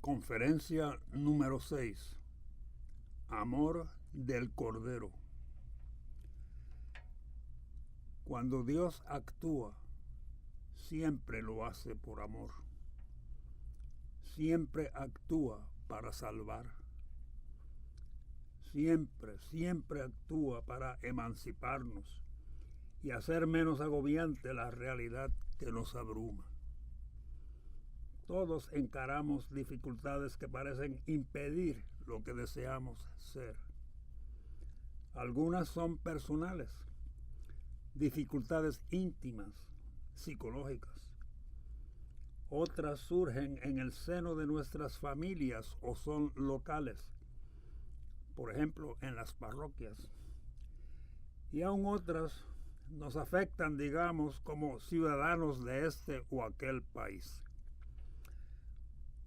Conferencia número 6. Amor del Cordero. Cuando Dios actúa, siempre lo hace por amor. Siempre actúa para salvar. Siempre actúa para emanciparnos y hacer menos agobiante la realidad que nos abruma. Todos encaramos dificultades que parecen impedir lo que deseamos ser. Algunas son personales, dificultades íntimas, psicológicas. Otras surgen en el seno de nuestras familias o son locales, por ejemplo, en las parroquias. Y aún otras nos afectan, digamos, como ciudadanos de este o aquel país.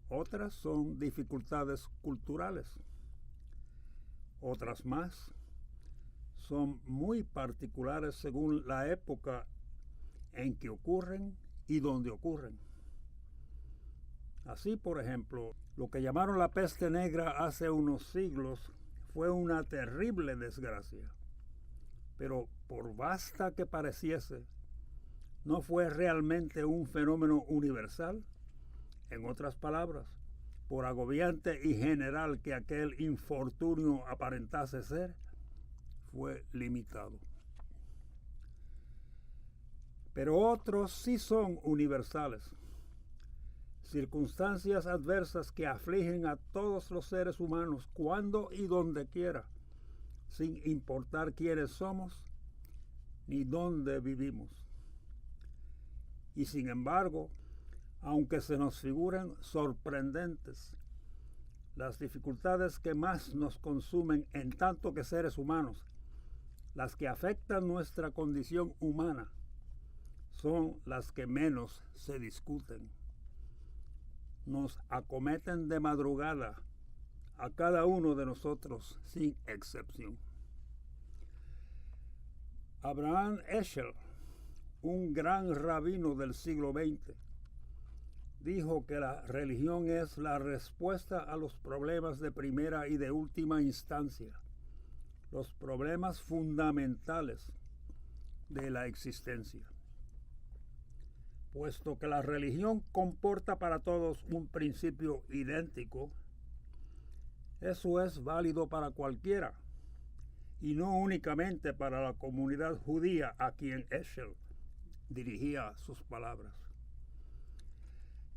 Otras son dificultades culturales. Otras más son muy particulares según la época en que ocurren y dónde ocurren. Así, por ejemplo, lo que llamaron la peste negra hace unos siglos fue una terrible desgracia. Pero por vasta que pareciese, no fue realmente un fenómeno universal. En otras palabras, por agobiante y general que aquel infortunio aparentase ser, fue limitado. Pero otros sí son universales. Circunstancias adversas que afligen a todos los seres humanos cuando y donde quiera, sin importar quiénes somos ni dónde vivimos. Y sin embargo, aunque se nos figuren sorprendentes, las dificultades que más nos consumen en tanto que seres humanos, las que afectan nuestra condición humana, son las que menos se discuten. Nos acometen de madrugada a cada uno de nosotros sin excepción. Abraham Heschel, un gran rabino del siglo XX, dijo que la religión es la respuesta a los problemas de primera y de última instancia, los problemas fundamentales de la existencia. Puesto que la religión comporta para todos un principio idéntico, eso es válido para cualquiera, y no únicamente para la comunidad judía a quien Heschel dirigía sus palabras.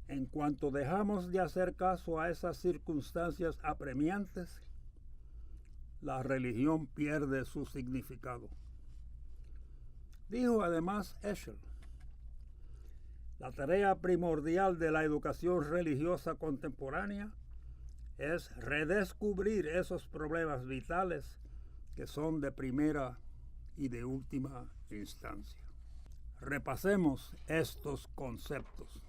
En cuanto dejamos de hacer caso a esas circunstancias apremiantes, la religión pierde su significado. Dijo además Heschel: la tarea primordial de la educación religiosa contemporánea es redescubrir esos problemas vitales que son de primera y de última instancia. Repasemos estos conceptos.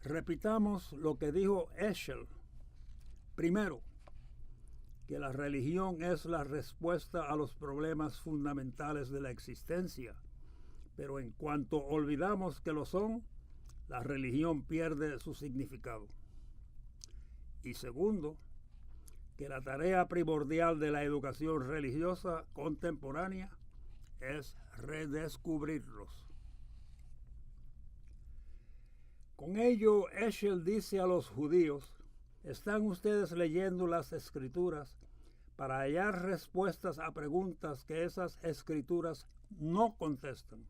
Repitamos lo que dijo Heschel. Primero, que la religión es la respuesta a los problemas fundamentales de la existencia, pero en cuanto olvidamos que lo son, la religión pierde su significado. Y segundo, que la tarea primordial de la educación religiosa contemporánea es redescubrirlos. Con ello, Heschel dice a los judíos: ¿están ustedes leyendo las Escrituras para hallar respuestas a preguntas que esas Escrituras no contestan?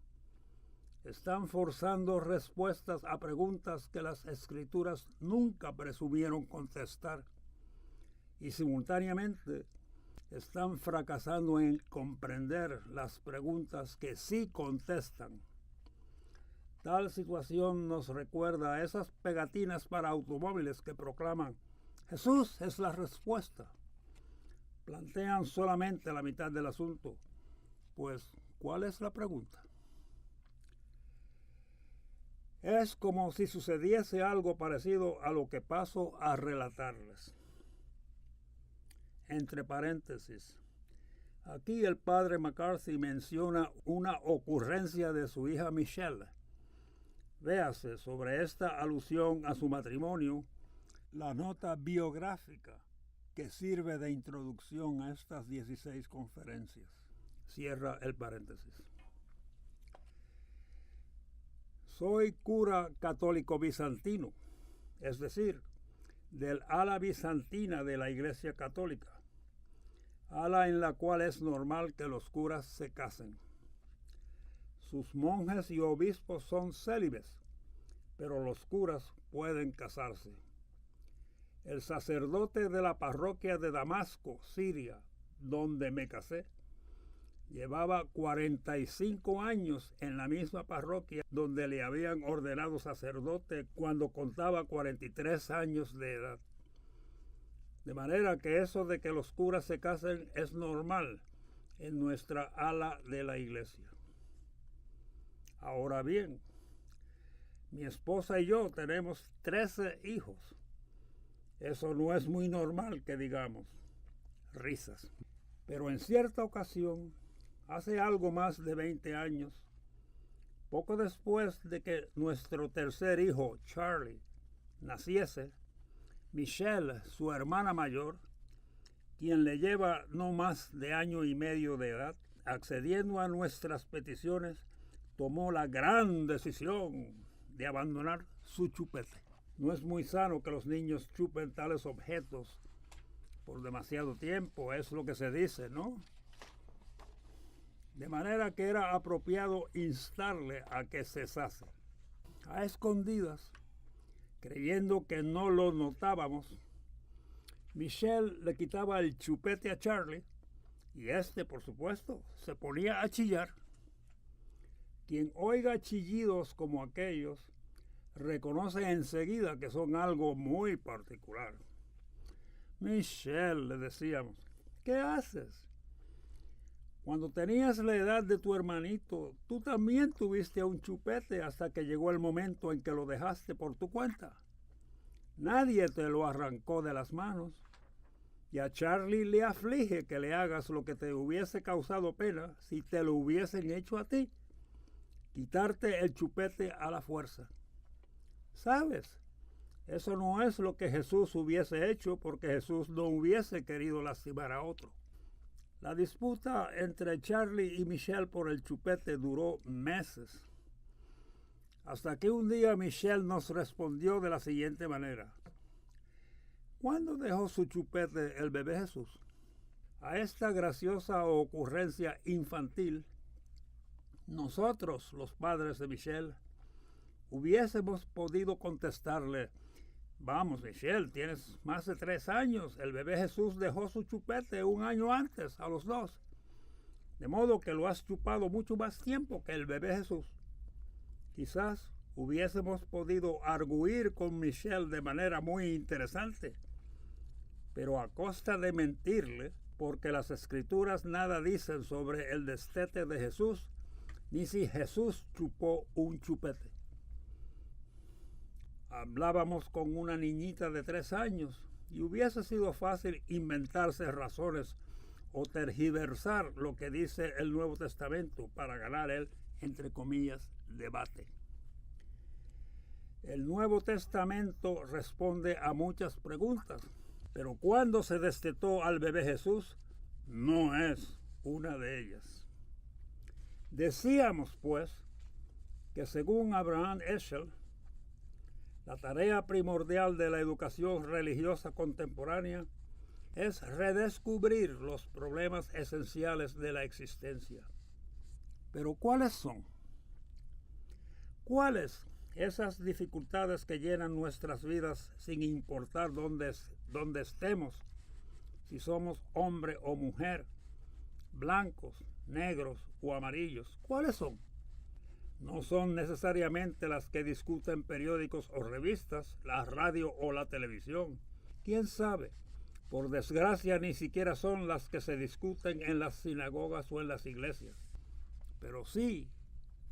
Están forzando respuestas a preguntas que las Escrituras nunca presumieron contestar. Y simultáneamente están fracasando en comprender las preguntas que sí contestan. Tal situación nos recuerda a esas pegatinas para automóviles que proclaman: Jesús es la respuesta. Plantean solamente la mitad del asunto. Pues, ¿cuál es la pregunta? Es como si sucediese algo parecido a lo que paso a relatarles. Entre paréntesis, aquí el padre McCarthy menciona una ocurrencia de su hija Michelle. Véase sobre esta alusión a su matrimonio la nota biográfica que sirve de introducción a estas 16 conferencias. Cierra el paréntesis. Soy cura católico bizantino, es decir, del ala bizantina de la Iglesia Católica, ala en la cual es normal que los curas se casen. Sus monjes y obispos son célibes, pero los curas pueden casarse. El sacerdote de la parroquia de Damasco, Siria, donde me casé, llevaba 45 años en la misma parroquia donde le habían ordenado sacerdote cuando contaba 43 años de edad. De manera que eso de que los curas se casen es normal en nuestra ala de la iglesia. Ahora bien, mi esposa y yo tenemos 13 hijos. Eso no es muy normal que digamos. Risas. Pero en cierta ocasión, hace algo más de 20 años, poco después de que nuestro tercer hijo, Charlie, naciese, Michelle, su hermana mayor, quien le lleva no más de año y medio de edad, accediendo a nuestras peticiones, tomó la gran decisión de abandonar su chupete. No es muy sano que los niños chupen tales objetos por demasiado tiempo, es lo que se dice, ¿no? De manera que era apropiado instarle a que cesase. A escondidas, creyendo que no lo notábamos, Michelle le quitaba el chupete a Charlie y este, por supuesto, se ponía a chillar. Quien oiga chillidos como aquellos reconoce enseguida que son algo muy particular. Michelle, le decíamos, ¿qué haces? Cuando tenías la edad de tu hermanito, tú también tuviste un chupete hasta que llegó el momento en que lo dejaste por tu cuenta. Nadie te lo arrancó de las manos. Y a Charlie le aflige que le hagas lo que te hubiese causado pena si te lo hubiesen hecho a ti. Quitarte el chupete a la fuerza. ¿Sabes? Eso no es lo que Jesús hubiese hecho porque Jesús no hubiese querido lastimar a otro. La disputa entre Charlie y Michelle por el chupete duró meses. Hasta que un día Michelle nos respondió de la siguiente manera. ¿Cuándo dejó su chupete el bebé Jesús? A esta graciosa ocurrencia infantil, nosotros, los padres de Michelle, hubiésemos podido contestarle, vamos, Michelle, tienes más de 3 años, el bebé Jesús dejó su chupete 1 año antes, a los 2, de modo que lo has chupado mucho más tiempo que el bebé Jesús. Quizás hubiésemos podido arguir con Michelle de manera muy interesante, pero a costa de mentirle, porque las escrituras nada dicen sobre el destete de Jesús, ni si Jesús chupó un chupete. Hablábamos con una niñita de 3 años y hubiese sido fácil inventarse razones o tergiversar lo que dice el Nuevo Testamento para ganar el, entre comillas, debate. El Nuevo Testamento responde a muchas preguntas, pero cuando se destetó al bebé Jesús, no es una de ellas. Decíamos, pues, que según Abraham Heschel, la tarea primordial de la educación religiosa contemporánea es redescubrir los problemas esenciales de la existencia. Pero ¿cuáles son? ¿Cuáles esas dificultades que llenan nuestras vidas sin importar dónde estemos? Si somos hombre o mujer, blancos, negros o amarillos, ¿cuáles son? No son necesariamente las que discuten periódicos o revistas, la radio o la televisión. ¿Quién sabe? Por desgracia, ni siquiera son las que se discuten en las sinagogas o en las iglesias. Pero sí,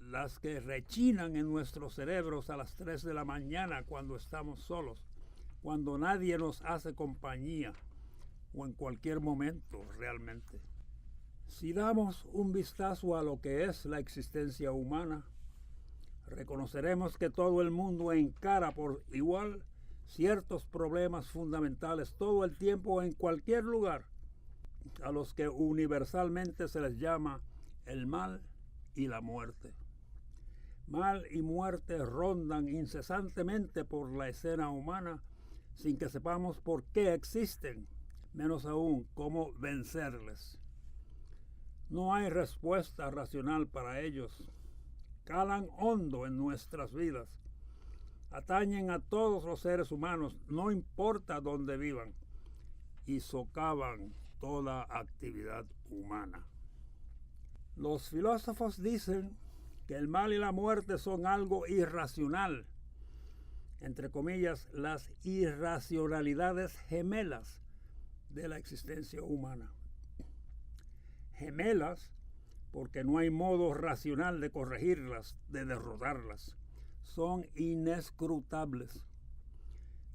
las que rechinan en nuestros cerebros a las 3 de la mañana cuando estamos solos, cuando nadie nos hace compañía o en cualquier momento realmente. Si damos un vistazo a lo que es la existencia humana, reconoceremos que todo el mundo encara por igual ciertos problemas fundamentales todo el tiempo en cualquier lugar, a los que universalmente se les llama el mal y la muerte. Mal y muerte rondan incesantemente por la escena humana sin que sepamos por qué existen, menos aún cómo vencerles. No hay respuesta racional para ellos. Calan hondo en nuestras vidas. Atañen a todos los seres humanos, no importa dónde vivan, y socavan toda actividad humana. Los filósofos dicen que el mal y la muerte son algo irracional, entre comillas, las irracionalidades gemelas de la existencia humana. Gemelas porque no hay modo racional de corregirlas, de derrotarlas. Son inescrutables.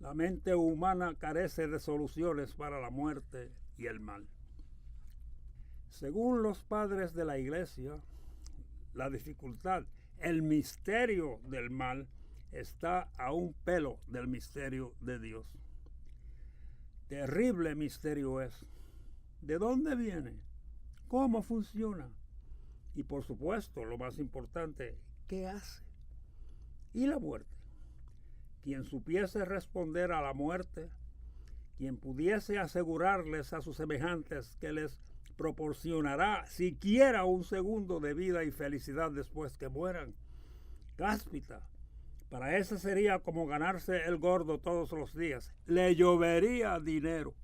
La mente humana carece de soluciones para la muerte y el mal. Según los padres de la Iglesia, la dificultad, el misterio del mal está a un pelo del misterio de Dios. Terrible misterio es. ¿De dónde viene? ¿Cómo funciona? Y por supuesto, lo más importante, ¿qué hace? ¿Y la muerte? Quien supiese responder a la muerte, quien pudiese asegurarles a sus semejantes que les proporcionará siquiera un segundo de vida y felicidad después que mueran. Cáspita, para ese sería como ganarse el gordo todos los días. Le llovería dinero.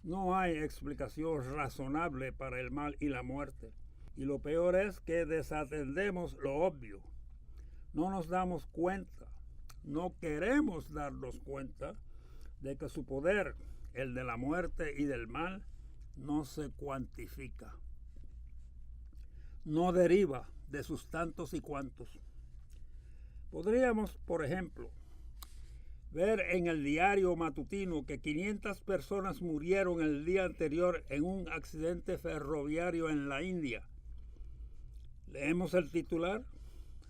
No hay explicación razonable para el mal y la muerte. Y lo peor es que desatendemos lo obvio. No nos damos cuenta, no queremos darnos cuenta de que su poder, el de la muerte y del mal, no se cuantifica. No deriva de sus tantos y cuantos. Podríamos, por ejemplo, ver en el diario matutino que 500 personas murieron el día anterior en un accidente ferroviario en la India. Leemos el titular,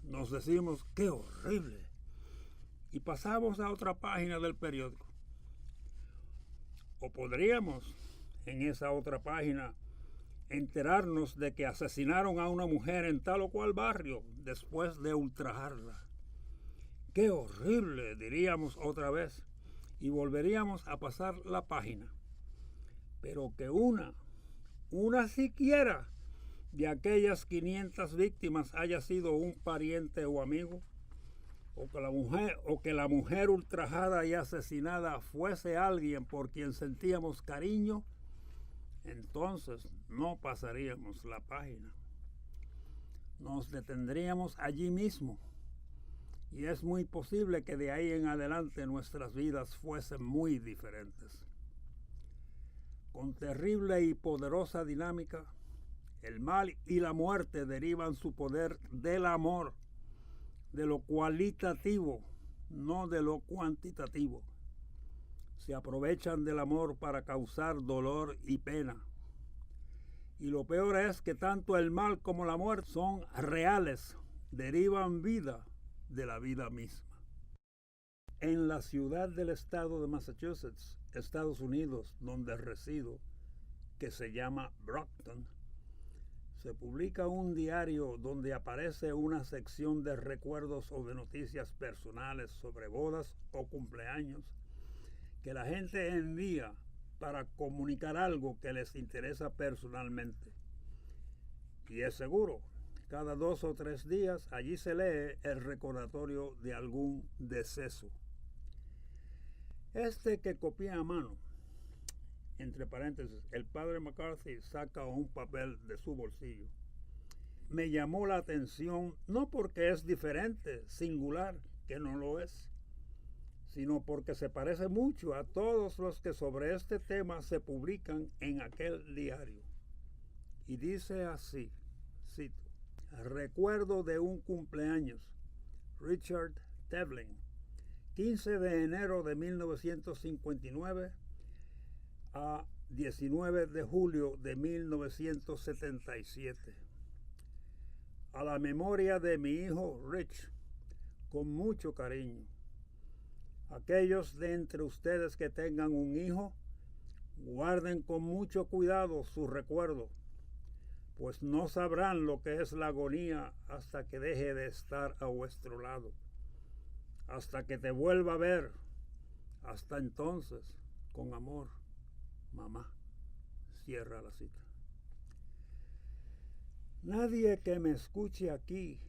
nos decimos, ¡qué horrible! Y pasamos a otra página del periódico. O podríamos, en esa otra página, enterarnos de que asesinaron a una mujer en tal o cual barrio después de ultrajarla. ¡Qué horrible!, diríamos otra vez, y volveríamos a pasar la página. Pero que una siquiera de aquellas 500 víctimas haya sido un pariente o amigo, o que la mujer ultrajada y asesinada fuese alguien por quien sentíamos cariño, entonces no pasaríamos la página. Nos detendríamos allí mismo. Y es muy posible que de ahí en adelante nuestras vidas fuesen muy diferentes. Con terrible y poderosa dinámica, el mal y la muerte derivan su poder del amor, de lo cualitativo, no de lo cuantitativo. Se aprovechan del amor para causar dolor y pena. Y lo peor es que tanto el mal como la muerte son reales, derivan vida de la vida misma. En la ciudad del estado de Massachusetts, Estados Unidos, donde resido, que se llama Brockton, se publica un diario donde aparece una sección de recuerdos o de noticias personales sobre bodas o cumpleaños que la gente envía para comunicar algo que les interesa personalmente. Y es seguro, cada 2 o 3 días allí se lee el recordatorio de algún deceso. Este que copia a mano, entre paréntesis, el padre McCarthy saca un papel de su bolsillo. Me llamó la atención no porque es diferente, singular, que no lo es, sino porque se parece mucho a todos los que sobre este tema se publican en aquel diario. Y dice así, cito: recuerdo de un cumpleaños, Richard Devlin, 15 de enero de 1959 a 19 de julio de 1977. A la memoria de mi hijo Rich, con mucho cariño. Aquellos de entre ustedes que tengan un hijo, guarden con mucho cuidado su recuerdo, pues no sabrán lo que es la agonía hasta que deje de estar a vuestro lado, hasta que te vuelva a ver. Hasta entonces, con amor, mamá. Cierra la cita. Nadie que me escuche aquí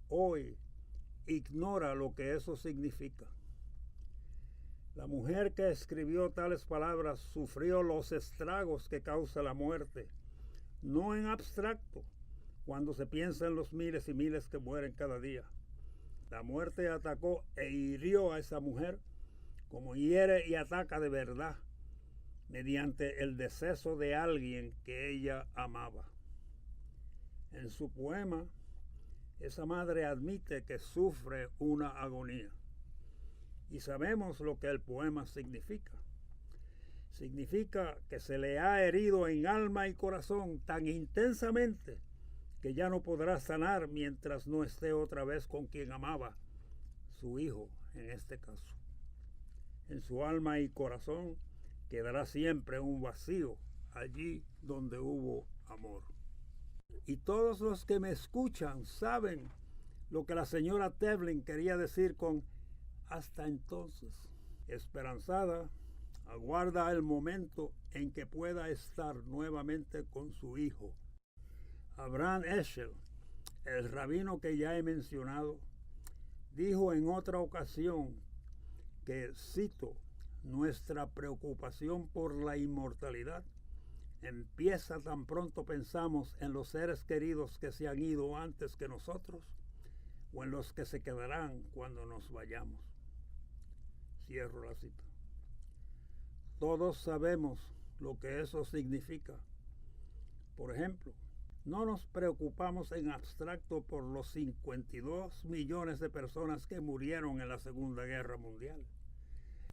hoy ignora lo que eso significa. La mujer que escribió tales palabras sufrió los estragos que causa la muerte, no en abstracto, cuando se piensa en los miles y miles que mueren cada día. La muerte atacó e hirió a esa mujer como hiere y ataca de verdad, mediante el deceso de alguien que ella amaba. En su poema, esa madre admite que sufre una agonía. Y sabemos lo que el poema significa. Significa que se le ha herido en alma y corazón tan intensamente que ya no podrá sanar mientras no esté otra vez con quien amaba, su hijo en este caso. En su alma y corazón quedará siempre un vacío allí donde hubo amor. Y todos los que me escuchan saben lo que la señora Tevlin quería decir con hasta entonces. Esperanzada, aguarda el momento en que pueda estar nuevamente con su hijo. Abraham Heschel, el rabino que ya he mencionado, dijo en otra ocasión que, cito, nuestra preocupación por la inmortalidad empieza tan pronto pensamos en los seres queridos que se han ido antes que nosotros o en los que se quedarán cuando nos vayamos. Cierro la cita. Todos sabemos lo que eso significa. Por ejemplo, no nos preocupamos en abstracto por los 52 millones de personas que murieron en la Segunda Guerra Mundial.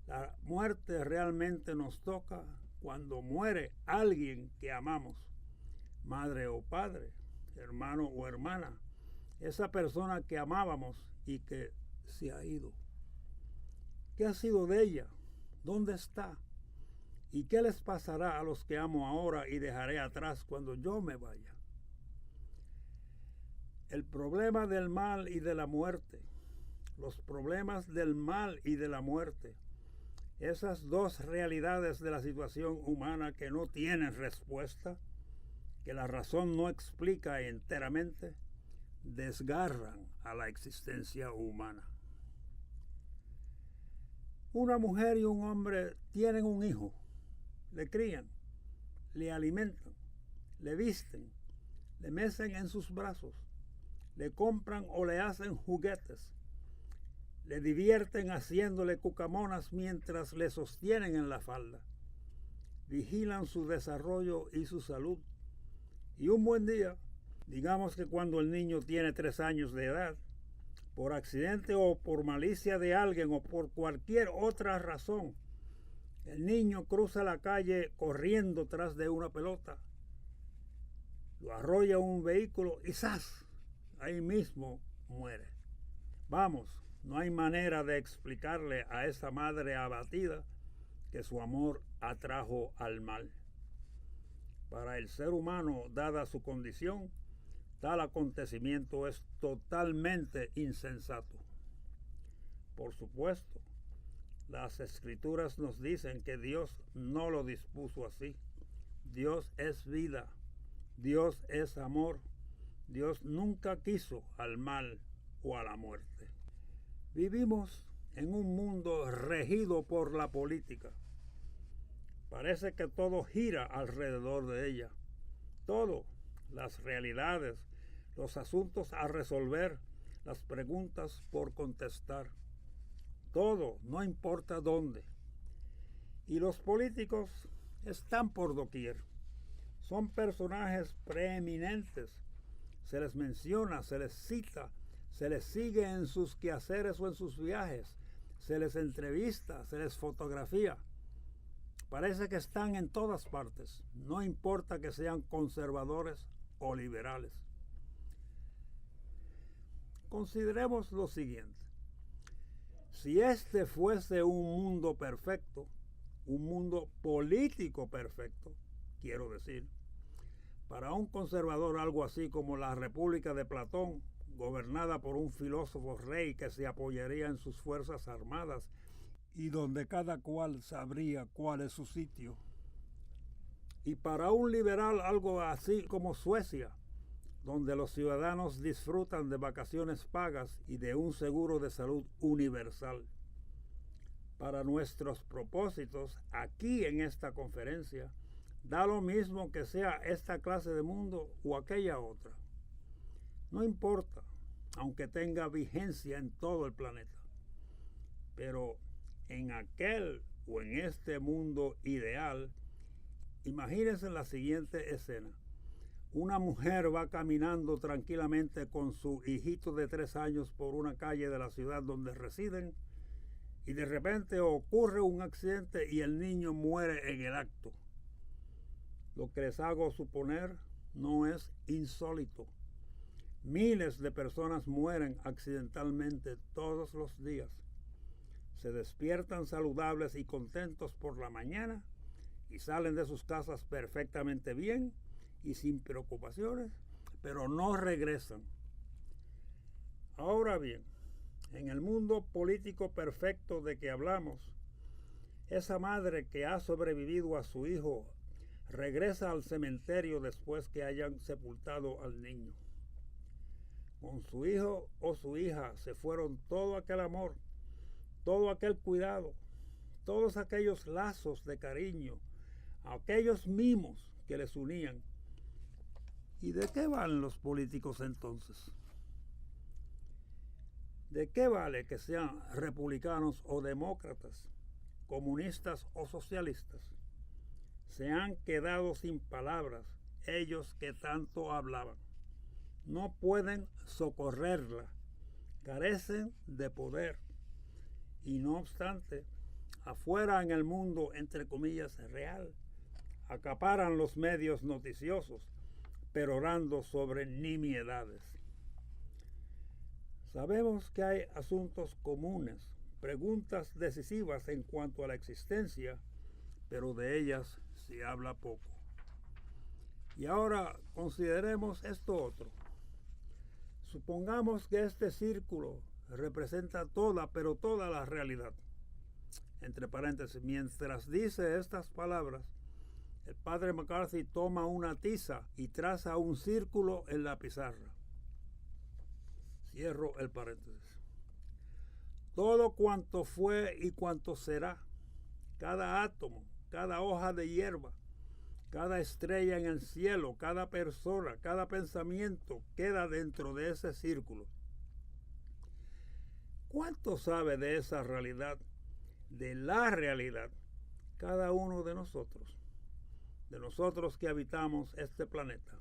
La muerte realmente nos toca cuando muere alguien que amamos, madre o padre, hermano o hermana, esa persona que amábamos y que se ha ido. ¿Qué ha sido de ella? ¿Dónde está? ¿Y qué les pasará a los que amo ahora y dejaré atrás cuando yo me vaya? El problema del mal y de la muerte, los problemas del mal y de la muerte, esas dos realidades de la situación humana que no tienen respuesta, que la razón no explica enteramente, desgarran a la existencia humana. Una mujer y un hombre tienen un hijo, le crían, le alimentan, le visten, le mecen en sus brazos, le compran o le hacen juguetes, le divierten haciéndole cucamonas mientras le sostienen en la falda, vigilan su desarrollo y su salud. Y un buen día, digamos que cuando el niño tiene 3 años de edad, por accidente o por malicia de alguien o por cualquier otra razón, el niño cruza la calle corriendo tras de una pelota, lo arrolla un vehículo y ¡zas! Ahí mismo muere. Vamos, no hay manera de explicarle a esa madre abatida que su amor atrajo al mal. Para el ser humano, dada su condición, tal acontecimiento es totalmente insensato. Por supuesto, las Escrituras nos dicen que Dios no lo dispuso así. Dios es vida, Dios es amor, Dios nunca quiso al mal o a la muerte. Vivimos en un mundo regido por la política. Parece que todo gira alrededor de ella. Todo, las realidades, los asuntos a resolver, las preguntas por contestar. Todo, no importa dónde. Y los políticos están por doquier. Son personajes preeminentes. Se les menciona, se les cita, se les sigue en sus quehaceres o en sus viajes, se les entrevista, se les fotografía. Parece que están en todas partes, no importa que sean conservadores o liberales. Consideremos lo siguiente. Si este fuese un mundo perfecto, un mundo político perfecto, quiero decir, para un conservador algo así como la República de Platón, gobernada por un filósofo rey que se apoyaría en sus fuerzas armadas y donde cada cual sabría cuál es su sitio. Y para un liberal algo así como Suecia, donde los ciudadanos disfrutan de vacaciones pagas y de un seguro de salud universal. Para nuestros propósitos, aquí en esta conferencia, da lo mismo que sea esta clase de mundo o aquella otra. No importa, aunque tenga vigencia en todo el planeta. Pero en aquel o en este mundo ideal, imagínense la siguiente escena. Una mujer va caminando tranquilamente con su hijito de 3 años por una calle de la ciudad donde residen y de repente ocurre un accidente y el niño muere en el acto. Lo que les hago suponer no es insólito. Miles de personas mueren accidentalmente todos los días. Se despiertan saludables y contentos por la mañana y salen de sus casas perfectamente bien y sin preocupaciones, pero no regresan. Ahora bien, en el mundo político perfecto de que hablamos, esa madre que ha sobrevivido a su hijo regresa al cementerio después que hayan sepultado al niño. Con su hijo o su hija se fueron todo aquel amor, todo aquel cuidado, todos aquellos lazos de cariño, aquellos mimos que les unían. ¿Y de qué valen los políticos entonces? ¿De qué vale que sean republicanos o demócratas, comunistas o socialistas? Se han quedado sin palabras ellos que tanto hablaban. No pueden socorrerla, carecen de poder. Y no obstante, afuera en el mundo, entre comillas, real, acaparan los medios noticiosos, perorando sobre nimiedades. Sabemos que hay asuntos comunes, preguntas decisivas en cuanto a la existencia, pero de ellas se habla poco. Y ahora consideremos esto otro. Supongamos que este círculo representa toda, pero toda la realidad. Entre paréntesis, mientras dice estas palabras, el padre McCarthy toma una tiza y traza un círculo en la pizarra. Cierro el paréntesis. Todo cuanto fue y cuanto será, cada átomo, cada hoja de hierba, cada estrella en el cielo, cada persona, cada pensamiento queda dentro de ese círculo. ¿Cuánto sabe de esa realidad, de la realidad, cada uno de nosotros que habitamos este planeta?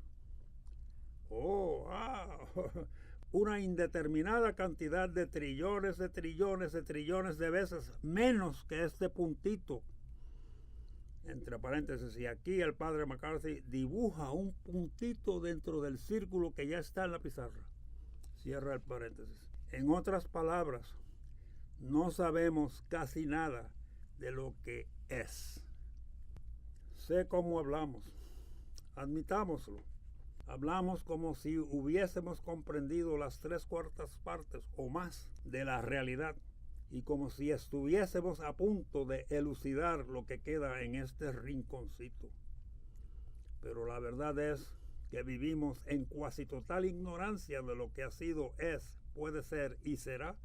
Una indeterminada cantidad de trillones de trillones de trillones de veces menos que este puntito. Entre paréntesis, y aquí el padre McCarthy dibuja un puntito dentro del círculo que ya está en la pizarra. Cierra el paréntesis. En otras palabras, no sabemos casi nada de lo que es. Sé cómo hablamos. Admitámoslo. Hablamos como si hubiésemos comprendido las 3/4 partes o más de la realidad y como si estuviésemos a punto de elucidar lo que queda en este rinconcito. Pero la verdad es que vivimos en cuasi total ignorancia de lo que ha sido, es, puede ser y será.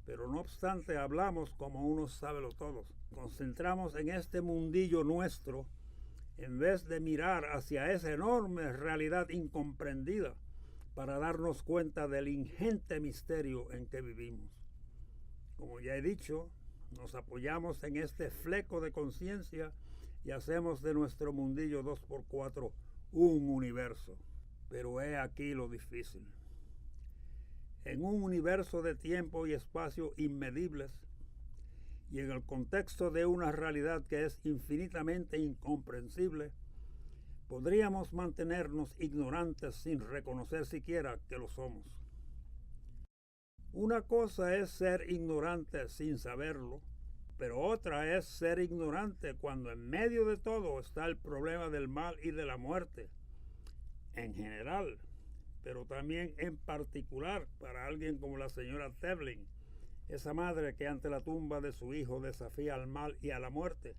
Pero no obstante hablamos como unos sábelotodos. Concentramos en este mundillo nuestro en vez de mirar hacia esa enorme realidad incomprendida para darnos cuenta del ingente misterio en que vivimos. Como ya he dicho, nos apoyamos en este fleco de conciencia y hacemos de nuestro mundillo 2x4 un universo. Pero he aquí lo difícil. En un universo de tiempo y espacio inmedibles, y en el contexto de una realidad que es infinitamente incomprensible, podríamos mantenernos ignorantes sin reconocer siquiera que lo somos. Una cosa es ser ignorante sin saberlo, pero otra es ser ignorante cuando en medio de todo está el problema del mal y de la muerte, en general, pero también en particular para alguien como la señora Tevlin, esa madre que ante la tumba de su hijo desafía al mal y a la muerte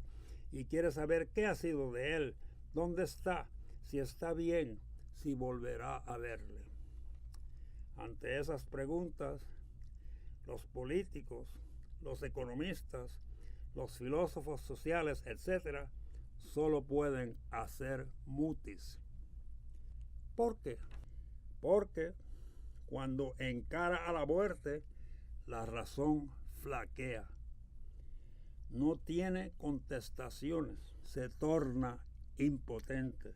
y quiere saber qué ha sido de él, dónde está, si está bien, si volverá a verle. Ante esas preguntas, los políticos, los economistas, los filósofos sociales, etc., solo pueden hacer mutis. ¿Por qué? Porque cuando encara a la muerte, la razón flaquea. No tiene contestaciones, se torna impotente.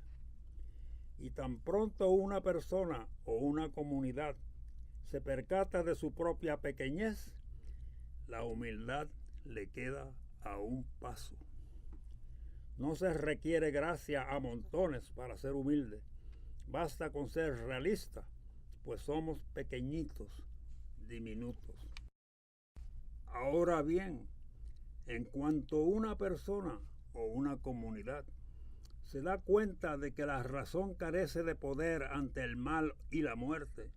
Y tan pronto una persona o una comunidad se percata de su propia pequeñez, la humildad le queda a un paso. No se requiere gracia a montones para ser humilde. Basta con ser realista, pues somos pequeñitos, diminutos. Ahora bien, en cuanto una persona o una comunidad se da cuenta de que la razón carece de poder ante el mal y la muerte,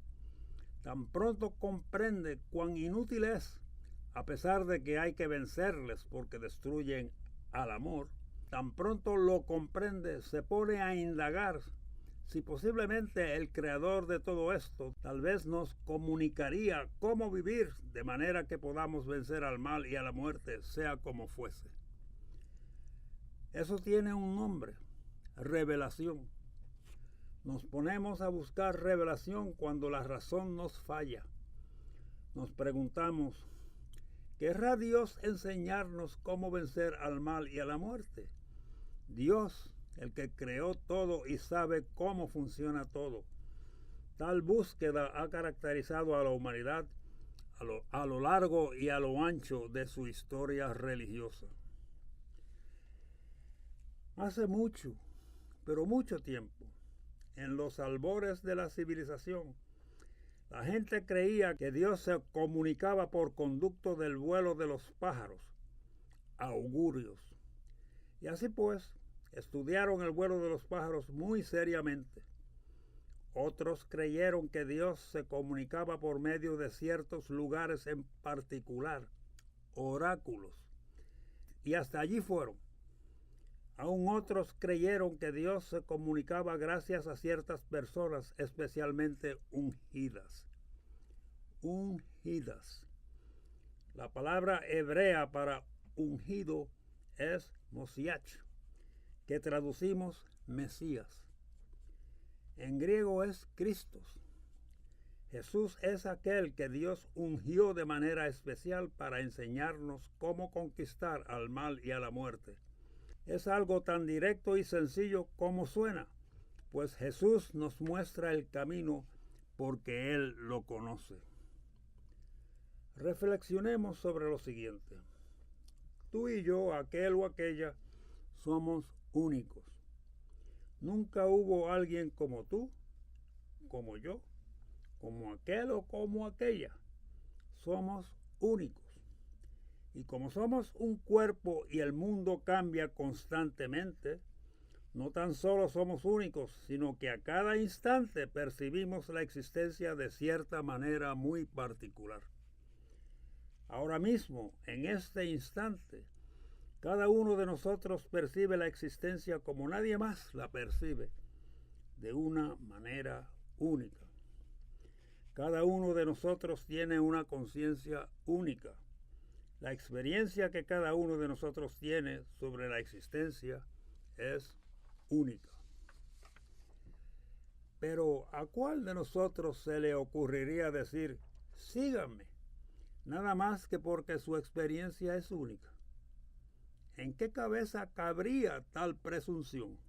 tan pronto comprende cuán inútil es, a pesar de que hay que vencerles porque destruyen al amor, tan pronto lo comprende, se pone a indagar si posiblemente el creador de todo esto tal vez nos comunicaría cómo vivir de manera que podamos vencer al mal y a la muerte, sea como fuese. Eso tiene un nombre: revelación. Nos ponemos a buscar revelación cuando la razón nos falla. Nos preguntamos, ¿querrá Dios enseñarnos cómo vencer al mal y a la muerte? Dios, el que creó todo y sabe cómo funciona todo. Tal búsqueda ha caracterizado a la humanidad a lo largo y a lo ancho de su historia religiosa. Hace mucho, pero mucho tiempo, en los albores de la civilización, la gente creía que Dios se comunicaba por conducto del vuelo de los pájaros, augurios. Y así pues, estudiaron el vuelo de los pájaros muy seriamente. Otros creyeron que Dios se comunicaba por medio de ciertos lugares en particular, oráculos, y hasta allí fueron. Aún otros creyeron que Dios se comunicaba gracias a ciertas personas especialmente ungidas. Ungidas. La palabra hebrea para ungido es Mosiach, que traducimos Mesías. En griego es Christos. Jesús es aquel que Dios ungió de manera especial para enseñarnos cómo conquistar al mal y a la muerte. Es algo tan directo y sencillo como suena, pues Jesús nos muestra el camino porque Él lo conoce. Reflexionemos sobre lo siguiente. Tú y yo, aquel o aquella, somos únicos. Nunca hubo alguien como tú, como yo, como aquel o como aquella. Somos únicos. Y como somos un cuerpo y el mundo cambia constantemente, no tan solo somos únicos, sino que a cada instante percibimos la existencia de cierta manera muy particular. Ahora mismo, en este instante, cada uno de nosotros percibe la existencia como nadie más la percibe, de una manera única. Cada uno de nosotros tiene una conciencia única. La experiencia que cada uno de nosotros tiene sobre la existencia es única. Pero ¿a cuál de nosotros se le ocurriría decir, síganme, nada más que porque su experiencia es única? ¿En qué cabeza cabría tal presunción?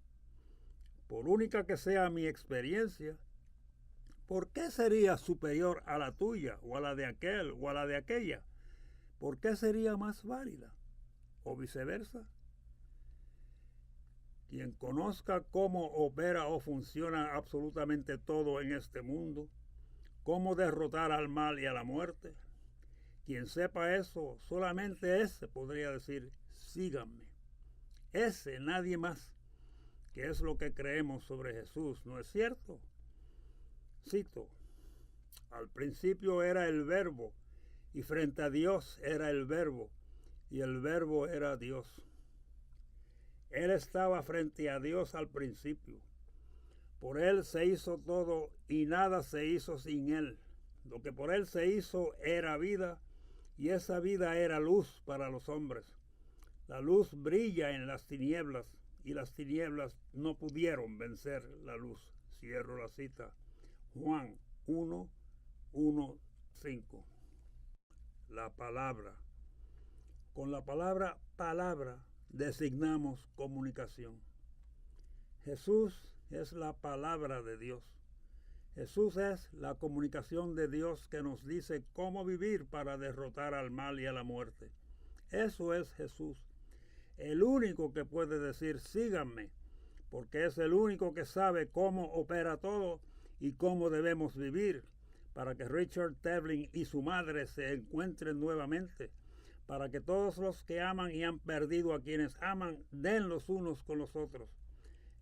Por única que sea mi experiencia, ¿por qué sería superior a la tuya, o a la de aquel, o a la de aquella? ¿Por qué sería más válida? ¿O viceversa? Quien conozca cómo opera o funciona absolutamente todo en este mundo, cómo derrotar al mal y a la muerte, Quien sepa eso, solamente ese podría decir, síganme. Ese, nadie más, que es lo que creemos sobre Jesús, ¿no es cierto? Cito, al principio era el verbo, y frente a Dios era el verbo, y el verbo era Dios. Él estaba frente a Dios al principio. Por él se hizo todo y nada se hizo sin él. Lo que por él se hizo era vida y esa vida era luz para los hombres. La luz brilla en las tinieblas y las tinieblas no pudieron vencer la luz. Cierro la cita. Juan 1:1-5. La palabra. Con la palabra palabra designamos comunicación. Jesús es la palabra de Dios. Jesús es la comunicación de Dios que nos dice cómo vivir para derrotar al mal y a la muerte. Eso es Jesús. El único que puede decir síganme, porque es el único que sabe cómo opera todo y cómo debemos vivir para que Richard Devlin y su madre se encuentren nuevamente, para que todos los que aman y han perdido a quienes aman den los unos con los otros.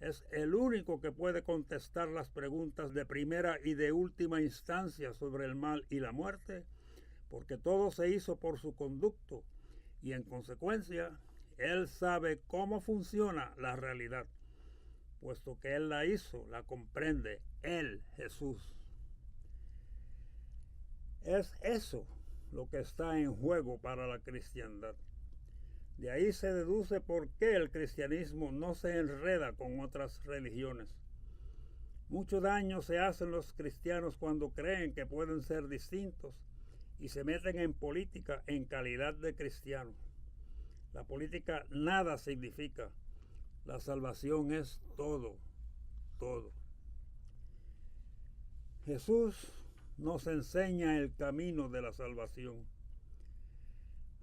Es el único que puede contestar las preguntas de primera y de última instancia sobre el mal y la muerte, porque todo se hizo por su conducto y en consecuencia Él sabe cómo funciona la realidad, puesto que Él la hizo, la comprende, Él, Jesús. Es eso lo que está en juego para la cristiandad. De ahí se deduce por qué el cristianismo no se enreda con otras religiones. Mucho daño se hacen los cristianos cuando creen que pueden ser distintos y se meten en política en calidad de cristianos. La política nada significa. La salvación es todo, todo. Jesús nos enseña el camino de la salvación.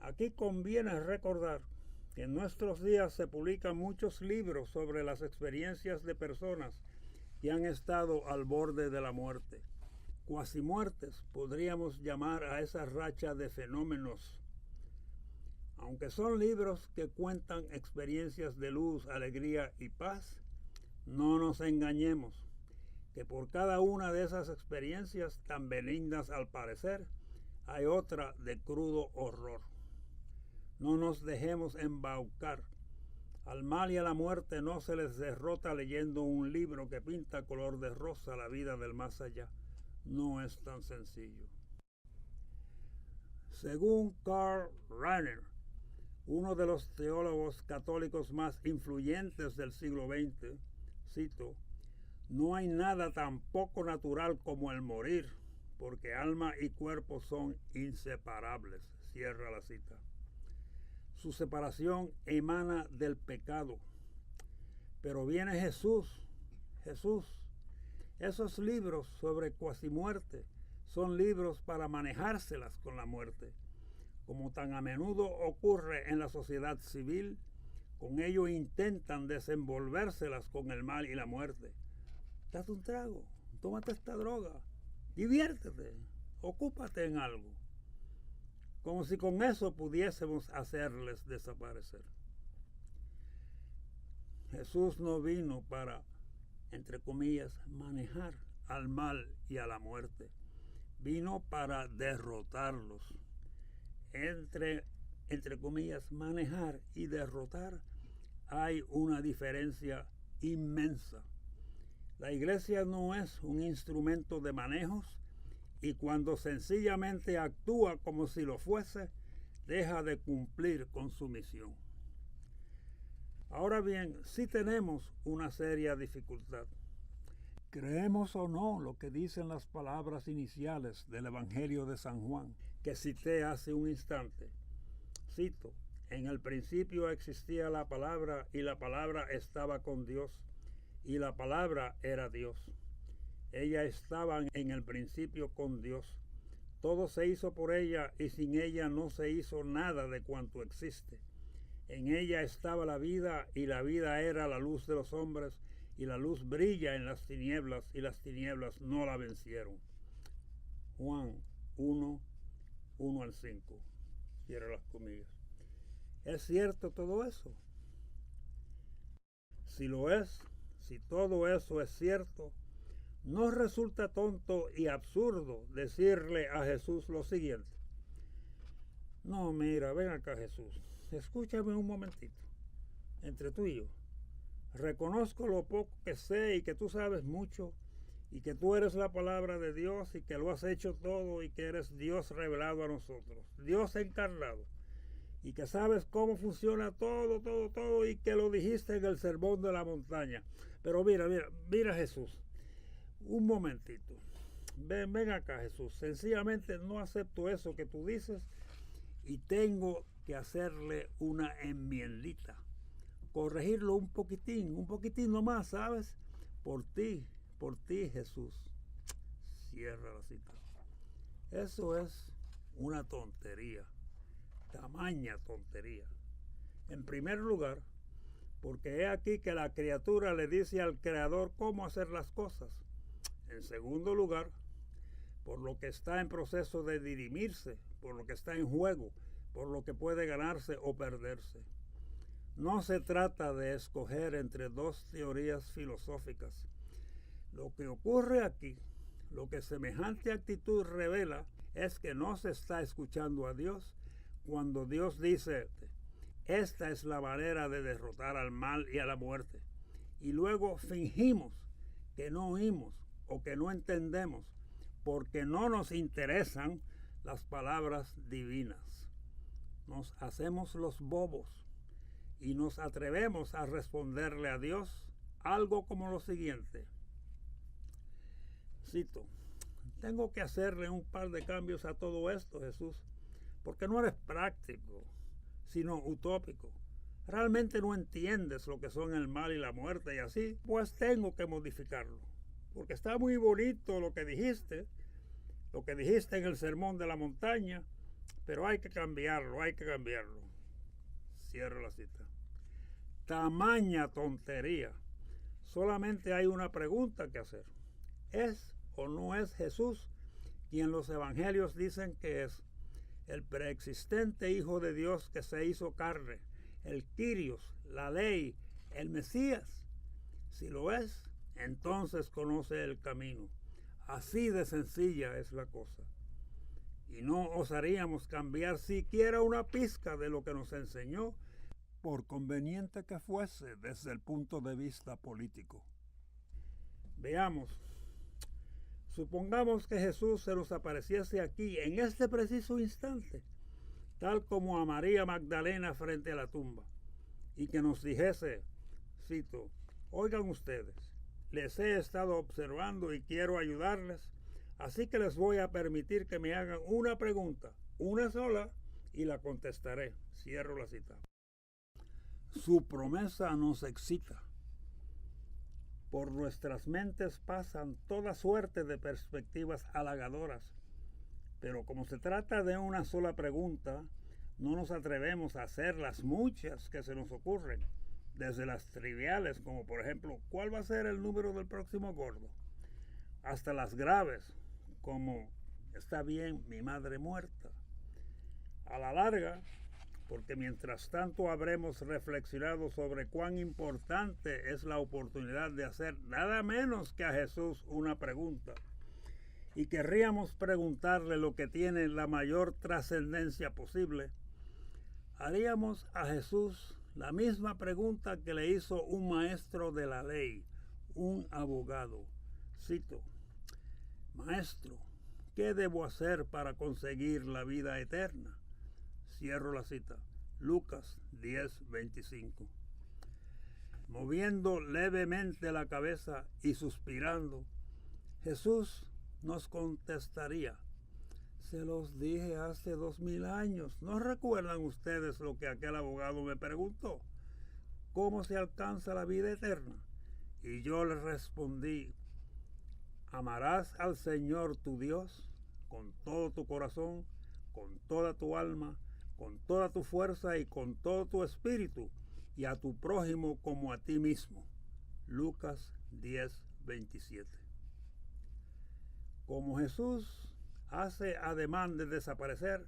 Aquí conviene recordar que en nuestros días se publican muchos libros sobre las experiencias de personas que han estado al borde de la muerte. Cuasimuertes podríamos llamar a esa racha de fenómenos. Aunque son libros que cuentan experiencias de luz, alegría y paz, no nos engañemos, que por cada una de esas experiencias tan benignas al parecer, hay otra de crudo horror. No nos dejemos embaucar. Al mal y a la muerte no se les derrota leyendo un libro que pinta color de rosa la vida del más allá. No es tan sencillo. Según Karl Rahner, uno de los teólogos católicos más influyentes del siglo XX, cito, no hay nada tan poco natural como el morir, porque alma y cuerpo son inseparables. Cierra la cita. Su separación emana del pecado. Pero viene Jesús. Esos libros sobre cuasimuerte son libros para manejárselas con la muerte. Como tan a menudo ocurre en la sociedad civil, con ello intentan desenvolvérselas con el mal y la muerte. Date un trago, tómate esta droga, diviértete, ocúpate en algo. Como si con eso pudiésemos hacerles desaparecer. Jesús no vino para, entre comillas, manejar al mal y a la muerte. Vino para derrotarlos. Entre comillas, manejar y derrotar hay una diferencia inmensa. La iglesia no es un instrumento de manejos, y cuando sencillamente actúa como si lo fuese, deja de cumplir con su misión. Ahora bien, sí tenemos una seria dificultad. Creemos o no lo que dicen las palabras iniciales del Evangelio de San Juan, que cité hace un instante. Cito, en el principio existía la palabra y la palabra estaba con Dios y la palabra era Dios. Ella estaba en el principio con Dios. Todo se hizo por ella y sin ella no se hizo nada de cuanto existe. En ella estaba la vida y la vida era la luz de los hombres y la luz brilla en las tinieblas y las tinieblas no la vencieron. Juan 1, 1 al 5. Cierra las comillas. ¿Es cierto todo eso? Si lo es, si todo eso es cierto, ¿no resulta tonto y absurdo decirle a Jesús lo siguiente? No, mira, ven acá, Jesús. Escúchame un momentito. Entre tú y yo. Reconozco lo poco que sé y que tú sabes mucho y que tú eres la palabra de Dios y que lo has hecho todo y que eres Dios revelado a nosotros, Dios encarnado, y que sabes cómo funciona todo y que lo dijiste en el sermón de la montaña. Pero mira Jesús, un momentito. Ven acá, Jesús. Sencillamente no acepto eso que tú dices y tengo que hacerle una enmiendita. Corregirlo un poquitín nomás, ¿sabes? Por ti, Jesús. Cierra la cita. Eso es una tontería, tamaña tontería. En primer lugar, porque he aquí que la criatura le dice al Creador cómo hacer las cosas. En segundo lugar, por lo que está en proceso de dirimirse, por lo que está en juego, por lo que puede ganarse o perderse. No se trata de escoger entre dos teorías filosóficas. Lo que ocurre aquí, lo que semejante actitud revela, es que no se está escuchando a Dios cuando Dios dice, esta es la manera de derrotar al mal y a la muerte. Y luego fingimos que no oímos o que no entendemos porque no nos interesan las palabras divinas. Nos hacemos los bobos y nos atrevemos a responderle a Dios algo como lo siguiente. Cito, tengo que hacerle un par de cambios a todo esto, Jesús, porque no eres práctico, sino utópico. Realmente no entiendes lo que son el mal y la muerte y así, pues tengo que modificarlo. Porque está muy bonito lo que dijiste en el sermón de la montaña, pero hay que cambiarlo. Cierro la cita. Tamaña tontería. Solamente hay una pregunta que hacer. ¿Es o no es Jesús quien los evangelios dicen que es? El preexistente Hijo de Dios que se hizo carne, el Kyrios, la ley, el Mesías. Si lo es, entonces conoce el camino. Así de sencilla es la cosa. Y no osaríamos cambiar siquiera una pizca de lo que nos enseñó, por conveniente que fuese desde el punto de vista político. Veamos. Supongamos que Jesús se nos apareciese aquí en este preciso instante, tal como a María Magdalena frente a la tumba, y que nos dijese, cito, oigan ustedes, les he estado observando y quiero ayudarles, así que les voy a permitir que me hagan una pregunta, una sola, y la contestaré. Cierro la cita. Su promesa nos excita. Por nuestras mentes pasan toda suerte de perspectivas halagadoras, pero como se trata de una sola pregunta, no nos atrevemos a hacer las muchas que se nos ocurren, desde las triviales, como por ejemplo, ¿cuál va a ser el número del próximo gordo?, hasta las graves, como ¿está bien mi madre muerta? A la larga, porque mientras tanto habremos reflexionado sobre cuán importante es la oportunidad de hacer nada menos que a Jesús una pregunta, y querríamos preguntarle lo que tiene la mayor trascendencia posible, haríamos a Jesús la misma pregunta que le hizo un maestro de la ley, un abogado. Cito, Maestro, ¿qué debo hacer para conseguir la vida eterna? Cierro la cita. Lucas 10:25. Moviendo levemente la cabeza y suspirando, Jesús nos contestaría, se los dije hace 2000 años. ¿No recuerdan ustedes lo que aquel abogado me preguntó? ¿Cómo se alcanza la vida eterna? Y yo le respondí, amarás al Señor tu Dios con todo tu corazón, con toda tu alma, con toda tu fuerza y con todo tu espíritu, y a tu prójimo como a ti mismo. Lucas 10:27. Como Jesús hace ademán de desaparecer.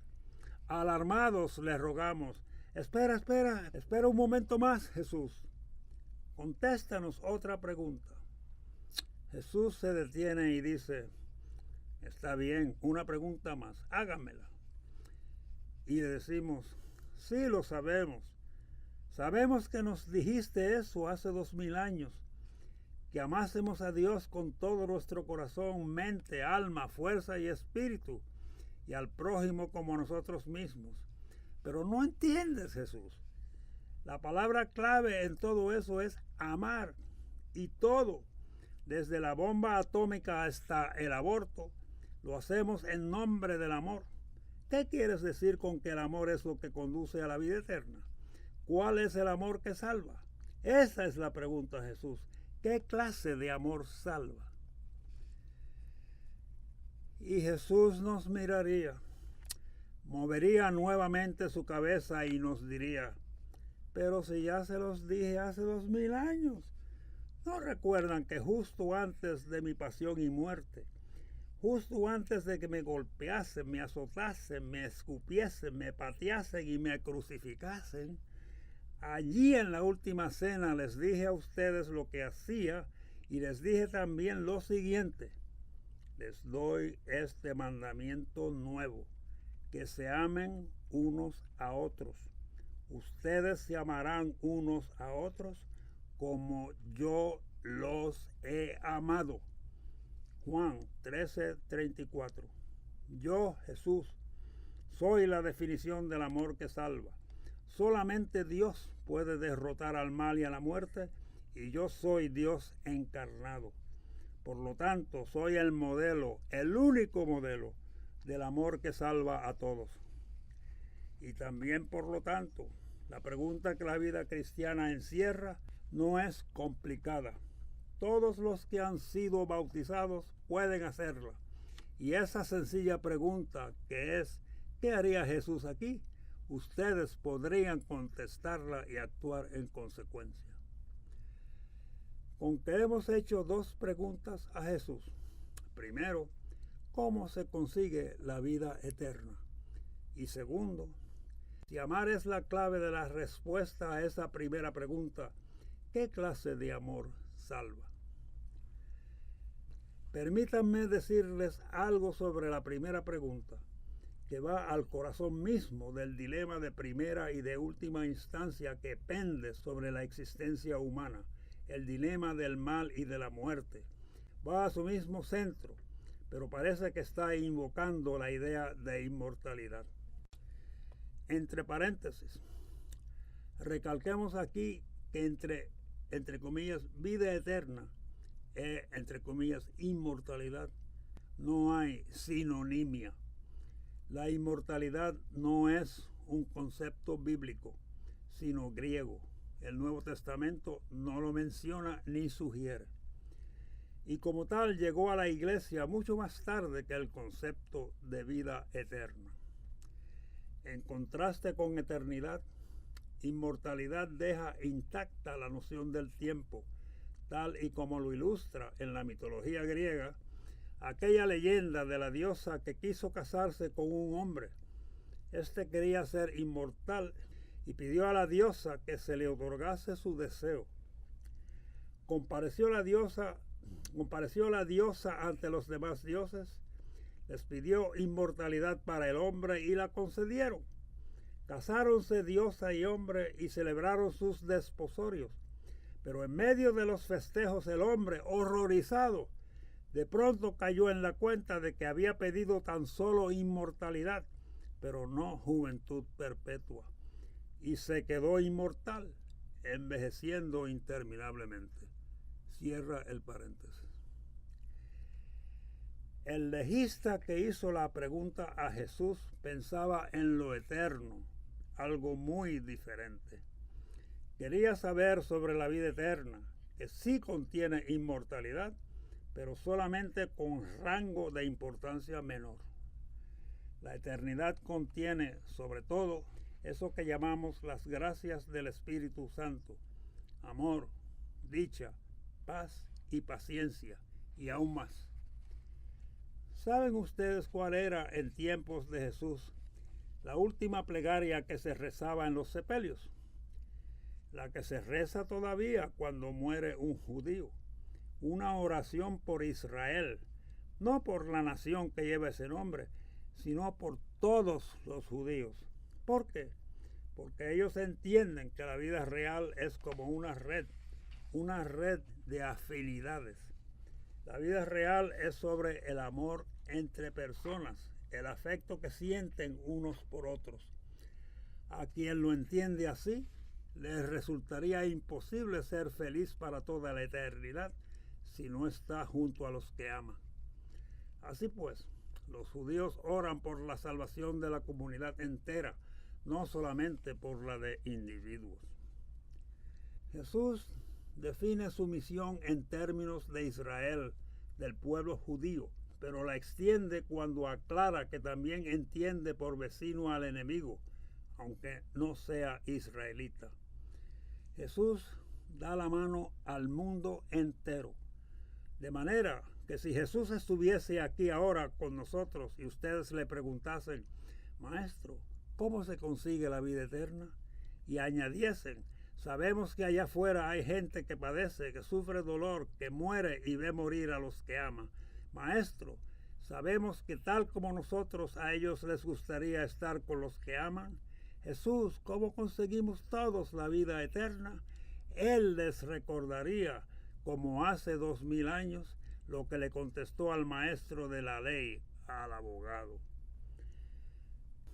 Alarmados le rogamos, espera un momento más, Jesús. Contéstanos otra pregunta. Jesús se detiene y dice, está bien, una pregunta más, hágamela. Y le decimos, sí, lo sabemos. Sabemos que nos dijiste eso hace 2000 años, que amásemos a Dios con todo nuestro corazón, mente, alma, fuerza y espíritu, y al prójimo como nosotros mismos. Pero no entiendes, Jesús. La palabra clave en todo eso es amar. Y todo, desde la bomba atómica hasta el aborto, lo hacemos en nombre del amor. ¿Qué quieres decir con que el amor es lo que conduce a la vida eterna? ¿Cuál es el amor que salva? Esa es la pregunta, Jesús. ¿Qué clase de amor salva? Y Jesús nos miraría, movería nuevamente su cabeza y nos diría, pero si ya se los dije hace 2000 años, ¿no recuerdan que justo antes de mi pasión y muerte, justo antes de que me golpeasen, me azotasen, me escupiesen, me pateasen y me crucificasen, allí en la última cena les dije a ustedes lo que hacía y les dije también lo siguiente: les doy este mandamiento nuevo, que se amen unos a otros. Ustedes se amarán unos a otros como yo los he amado. Juan 13:34. Yo, Jesús, soy la definición del amor que salva. Solamente Dios puede derrotar al mal y a la muerte, y yo soy Dios encarnado. Por lo tanto, soy el modelo, el único modelo del amor que salva a todos. Y también, por lo tanto, la pregunta que la vida cristiana encierra no es complicada. Todos los que han sido bautizados pueden hacerla. Y esa sencilla pregunta, que es, ¿qué haría Jesús aquí?, ustedes podrían contestarla y actuar en consecuencia. Con que hemos hecho dos preguntas a Jesús. Primero, ¿cómo se consigue la vida eterna? Y segundo, si amar es la clave de la respuesta a esa primera pregunta, ¿qué clase de amor salva? Permítanme decirles algo sobre la primera pregunta, que va al corazón mismo del dilema de primera y de última instancia que pende sobre la existencia humana, el dilema del mal y de la muerte. Va a su mismo centro, pero parece que está invocando la idea de inmortalidad. Entre paréntesis, recalquemos aquí que entre comillas, vida eterna entre comillas, inmortalidad, no hay sinonimia. La inmortalidad no es un concepto bíblico, sino griego. El Nuevo Testamento no lo menciona ni sugiere. Y como tal llegó a la iglesia mucho más tarde que el concepto de vida eterna. En contraste con eternidad, inmortalidad deja intacta la noción del tiempo, tal y como lo ilustra en la mitología griega aquella leyenda de la diosa que quiso casarse con un hombre. Este quería ser inmortal y pidió a la diosa que se le otorgase su deseo. Compareció la diosa ante los demás dioses, les pidió inmortalidad para el hombre y la concedieron. Casáronse diosa y hombre y celebraron sus desposorios. Pero en medio de los festejos el hombre, horrorizado, de pronto cayó en la cuenta de que había pedido tan solo inmortalidad, pero no juventud perpetua, y se quedó inmortal, envejeciendo interminablemente. Cierra el paréntesis. El legista que hizo la pregunta a Jesús pensaba en lo eterno, algo muy diferente. Quería saber sobre la vida eterna, que sí contiene inmortalidad, pero solamente con rango de importancia menor. La eternidad contiene, sobre todo, eso que llamamos las gracias del Espíritu Santo: amor, dicha, paz y paciencia, y aún más. ¿Saben ustedes cuál era en tiempos de Jesús la última plegaria que se rezaba en los sepelios? La que se reza todavía cuando muere un judío. Una oración por Israel, no por la nación que lleva ese nombre, sino por todos los judíos. ¿Por qué? Porque ellos entienden que la vida real es como una red de afinidades. La vida real es sobre el amor entre personas, el afecto que sienten unos por otros. A quien lo entiende así, les resultaría imposible ser feliz para toda la eternidad si no está junto a los que ama. Así pues, los judíos oran por la salvación de la comunidad entera, no solamente por la de individuos. Jesús define su misión en términos de Israel, del pueblo judío, pero la extiende cuando aclara que también entiende por vecino al enemigo, aunque no sea israelita. Jesús da la mano al mundo entero, de manera que si Jesús estuviese aquí ahora con nosotros y ustedes le preguntasen, Maestro, ¿cómo se consigue la vida eterna? Y añadiesen, sabemos que allá afuera hay gente que padece, que sufre dolor, que muere y ve morir a los que ama. Maestro, sabemos que tal como nosotros a ellos les gustaría estar con los que aman. Jesús, ¿cómo conseguimos todos la vida eterna? Él les recordaría, como hace 2000 años, lo que le contestó al maestro de la ley, al abogado.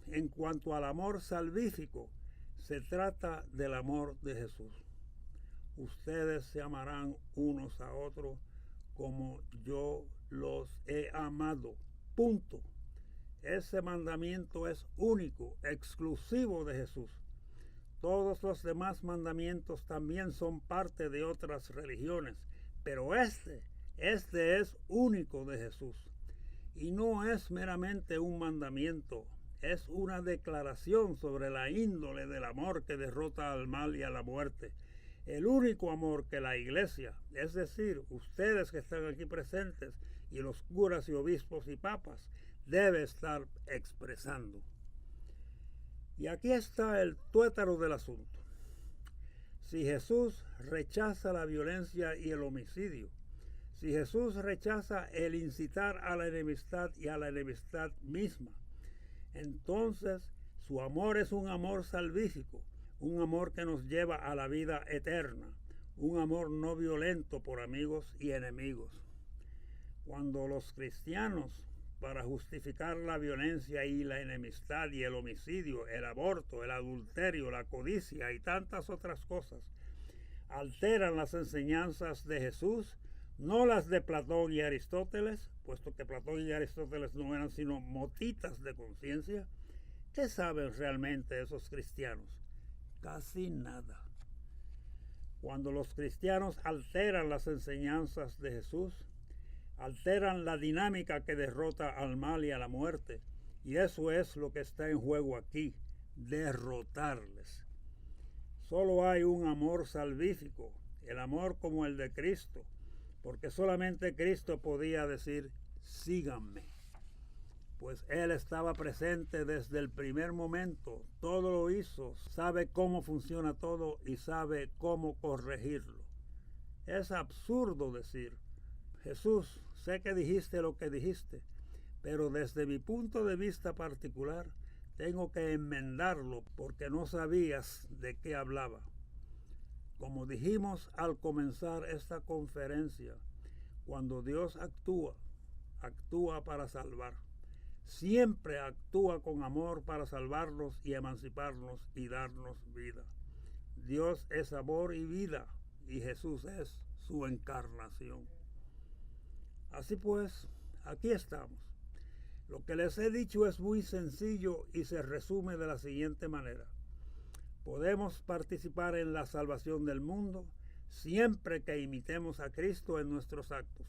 En cuanto al amor salvífico, se trata del amor de Jesús. Ustedes se amarán unos a otros como yo los he amado. Punto. Ese mandamiento es único, exclusivo de Jesús. Todos los demás mandamientos también son parte de otras religiones, pero este es único de Jesús. Y no es meramente un mandamiento, es una declaración sobre la índole del amor que derrota al mal y a la muerte. El único amor que la Iglesia, es decir, ustedes que están aquí presentes, y los curas y obispos y papas, debe estar expresando. Y aquí está el tuétaro del asunto. Si Jesús rechaza la violencia y el homicidio, si Jesús rechaza el incitar a la enemistad y a la enemistad misma, entonces su amor es un amor salvífico, un amor que nos lleva a la vida eterna, un amor no violento por amigos y enemigos. Cuando los cristianos, para justificar la violencia y la enemistad y el homicidio, el aborto, el adulterio, la codicia y tantas otras cosas, alteran las enseñanzas de Jesús, no las de Platón y Aristóteles, puesto que Platón y Aristóteles no eran sino motitas de conciencia, ¿qué saben realmente esos cristianos? Casi nada. Cuando los cristianos alteran las enseñanzas de Jesús, alteran la dinámica que derrota al mal y a la muerte, y eso es lo que está en juego aquí, derrotarles. Solo hay un amor salvífico, el amor como el de Cristo, porque solamente Cristo podía decir, síganme. Pues Él estaba presente desde el primer momento, todo lo hizo, sabe cómo funciona todo y sabe cómo corregirlo. Es absurdo decir, Jesús, sé que dijiste lo que dijiste, pero desde mi punto de vista particular, tengo que enmendarlo porque no sabías de qué hablaba. Como dijimos al comenzar esta conferencia, cuando Dios actúa, actúa para salvar. Siempre actúa con amor para salvarnos y emanciparnos y darnos vida. Dios es amor y vida, y Jesús es su encarnación. Así pues, aquí estamos. Lo que les he dicho es muy sencillo y se resume de la siguiente manera. Podemos participar en la salvación del mundo siempre que imitemos a Cristo en nuestros actos.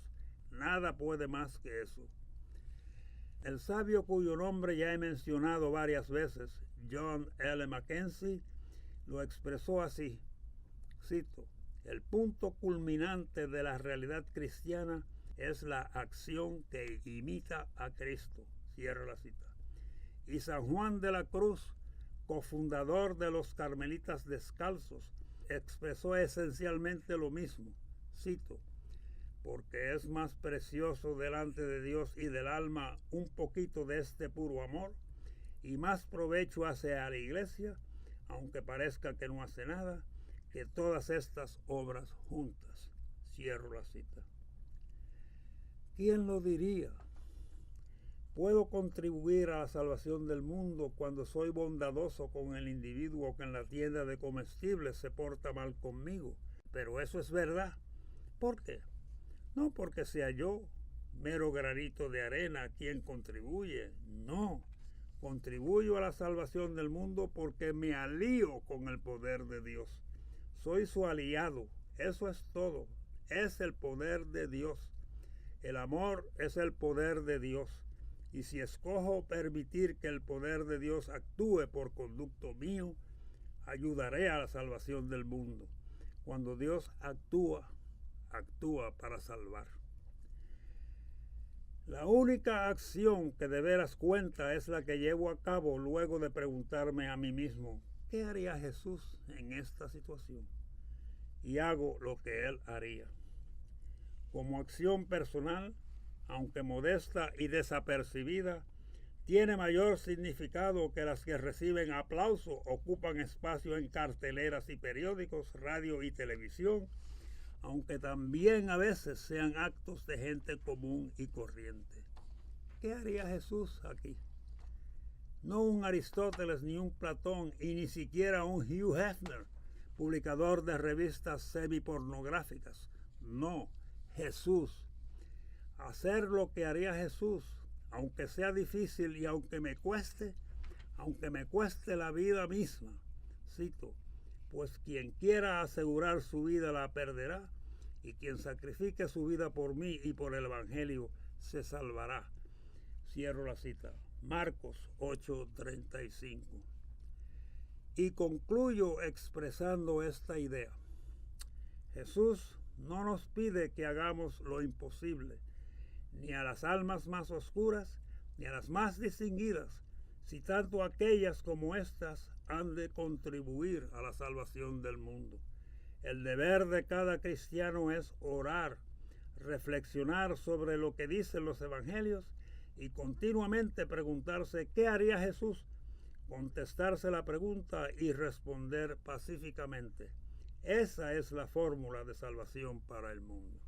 Nada puede más que eso. El sabio cuyo nombre ya he mencionado varias veces, John L. Mackenzie, lo expresó así, cito, el punto culminante de la realidad cristiana es la acción que imita a Cristo. Cierra la cita. Y San Juan de la Cruz, cofundador de los Carmelitas Descalzos, expresó esencialmente lo mismo. Cito: porque es más precioso delante de Dios y del alma un poquito de este puro amor, y más provecho hace a la iglesia, aunque parezca que no hace nada, que todas estas obras juntas. Cierro la cita. ¿Quién lo diría? Puedo contribuir a la salvación del mundo cuando soy bondadoso con el individuo que en la tienda de comestibles se porta mal conmigo. Pero eso es verdad. ¿Por qué? No porque sea yo, mero granito de arena, quien contribuye. No. Contribuyo a la salvación del mundo porque me alío con el poder de Dios. Soy su aliado. Eso es todo. Es el poder de Dios. El amor es el poder de Dios. Y si escojo permitir que el poder de Dios actúe por conducto mío, ayudaré a la salvación del mundo. Cuando Dios actúa para salvar. La única acción que de veras cuenta es la que llevo a cabo luego de preguntarme a mí mismo, ¿qué haría Jesús en esta situación? Y hago lo que Él haría. Como acción personal, aunque modesta y desapercibida, tiene mayor significado que las que reciben aplauso, ocupan espacio en carteleras y periódicos, radio y televisión, aunque también a veces sean actos de gente común y corriente. ¿Qué haría Jesús aquí? No un Aristóteles, ni un Platón, y ni siquiera un Hugh Hefner, publicador de revistas semipornográficas. No, Jesús. Hacer lo que haría Jesús, aunque sea difícil y aunque me cueste la vida misma. Cito: pues quien quiera asegurar su vida la perderá, y quien sacrifique su vida por mí y por el Evangelio se salvará. Cierro la cita. Marcos 8:35. Y concluyo expresando esta idea. Jesús no nos pide que hagamos lo imposible, ni a las almas más oscuras, ni a las más distinguidas, si tanto aquellas como estas han de contribuir a la salvación del mundo. El deber de cada cristiano es orar, reflexionar sobre lo que dicen los evangelios y continuamente preguntarse ¿qué haría Jesús? Contestarse la pregunta y responder pacíficamente. Esa es la fórmula de salvación para el mundo.